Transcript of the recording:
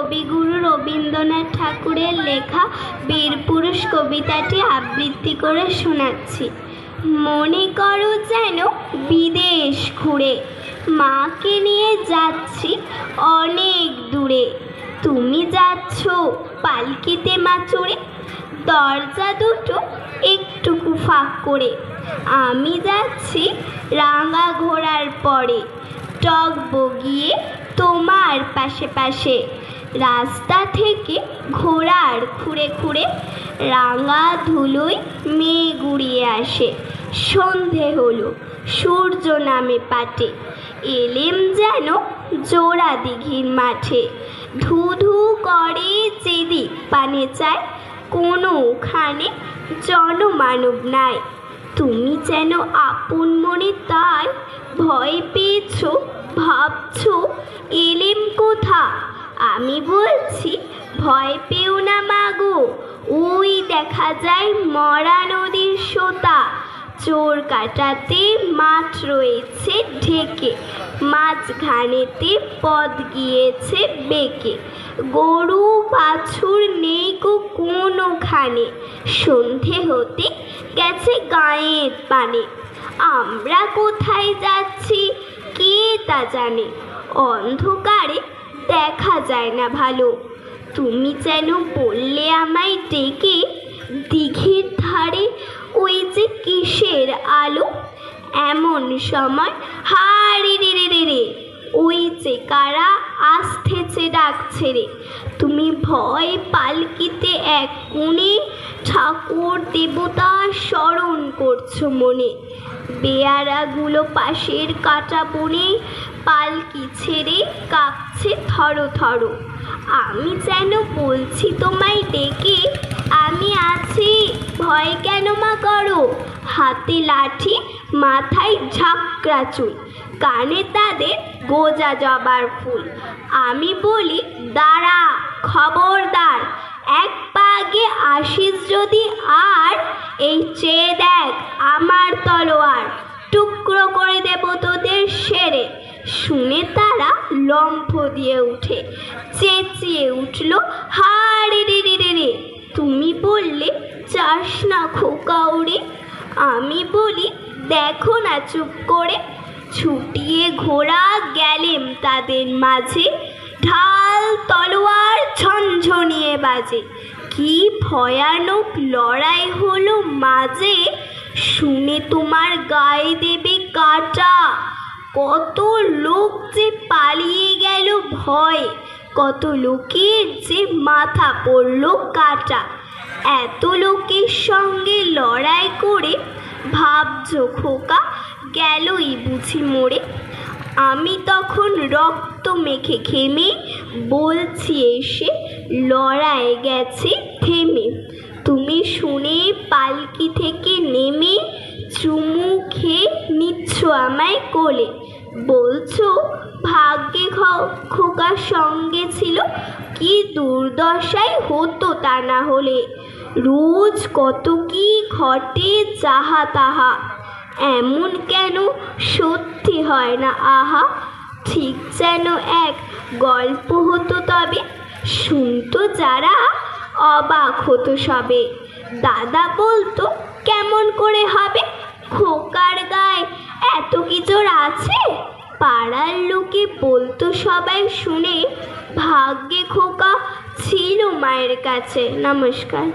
কবিগুরু রবীন্দ্রনাথ ঠাকুরের লেখা বীরপুরুষ কবিতাটি আবৃত্তি করে শোনাচ্ছি। মনে করো যেন বিদেশ ঘুরে মাকে নিয়ে যাচ্ছি অনেক দূরে। তুমি যাচ্ছ পালকিতে মা চড়ে, দরজা দুটো একটুকু ফাঁক করে। আমি যাচ্ছি রাঙা ঘোড়ার পরে, টক বগিয়ে তোমার পাশে পাশে। রাস্তা থেকে ঘোড়ার খুঁড়ে খুঁড়ে রাঙা ধুলোয় মেঘ উড়িয়ে আসে। সন্ধে হলো, সূর্য নামে পাটে, এলেম যেন জোড়া দিঘির মাঠে। ধু ধু করে যেদিক পানে চায়, কোনোখানে জনমানব নাই। তুমি যেন আপন মনে তাই ভয় পেয়েছ, ভাবছ এলেম কোথা। আমি বলছি ভয় পেও না মাগো, ওই দেখা যায় মরা নদীর সোতা। চোর কাটাতে মাঠ রয়েছে ঢেকে, মাঝখানেতে পথ গিয়েছে বেঁকে। গরু বাছুর নেই গো কোনোখানে, সন্ধে হতে গেছে গায়ের পানে। আমরা কোথায় যাচ্ছি কে তা জানে, অন্ধকারে দেখা যায় না ভালো। তুমি যেন বললে আমায় ডেকে, দিঘির ধারে ওই যে কিসের আলো। এমন সময় হারে রে রে রে রে, ওই যে কারা আসতেছে ডাকছে রে। তুমি ভয় পালকিতে এক কোণে ঠাকুর দেবতা স্মরণ করছো মনে। বেয়ারাগুলো পাশের কাটা বনে পালকি ছেড়ে কাঁপছে থর থর। আমি যেন বলছি তোমায় ডেকে, আমি আছি ভয় কেন মা করো। হাতে লাঠি, মাথায় ঝাঁকড়া চুল, কানে তাদের গোজা জবার ফুল। আমি বলি দাঁড়া খবরদার, এক পা আগে আসিস যদি আর, এই চেয়ে দেখ আমার তলোয়ার, টুকরো করে দেব তোদের সেরে। শুনে তারা লম্ফ দিয়ে উঠে, চেঁচিয়ে উঠল হারে রে রে রে রে। তুমি বললে চাস না খোকা ওরে। আমি বলি দেখো না চুপ করে। ছুটিয়ে ঘোড়া গেলেম তাদের মাঝে, ঢাল তলোয়ার ঝনঝনিয়ে বাজে। কি ভয়ানক লড়াই হলো মাঝে, শুনে তোমার গায়ে দেবে কাটা। কত লোক যে পালিয়ে গেল ভয়ে, কত লোকের যে মাথা পড়ল কাটা। এত লোকের সঙ্গে লড়াই করে ভাবছো খোকা গেলই বুঝি মরে। আমি তখন রক্ত মেখে ঘেমে বলছি এসে লড়াই গেছে থেমে। তুমি শুনে পালকি থেকে নেমে চুমু খেয়ে নিচ্ছ আমায় কোলে। বলছো ভাগ্যে খোকার সঙ্গে ছিল, কি দুর্দশাই হতো তা না হলে। রোজ কত কি ঘটে যাহা তাহা, এমন কেন সত্যি হয় না আহা। ঠিক যেন এক গল্প হতো তবে, শুনতো যারা অবাক হতো সবে। দাদা বলতো কেমন করে হবে, খোকার গায়ে এত কি জোর আছে। পাড়ার লোকে বলতো সবাই শুনে, ভাগ্যে খোকা ছিল মায়ের কাছে। নমস্কার।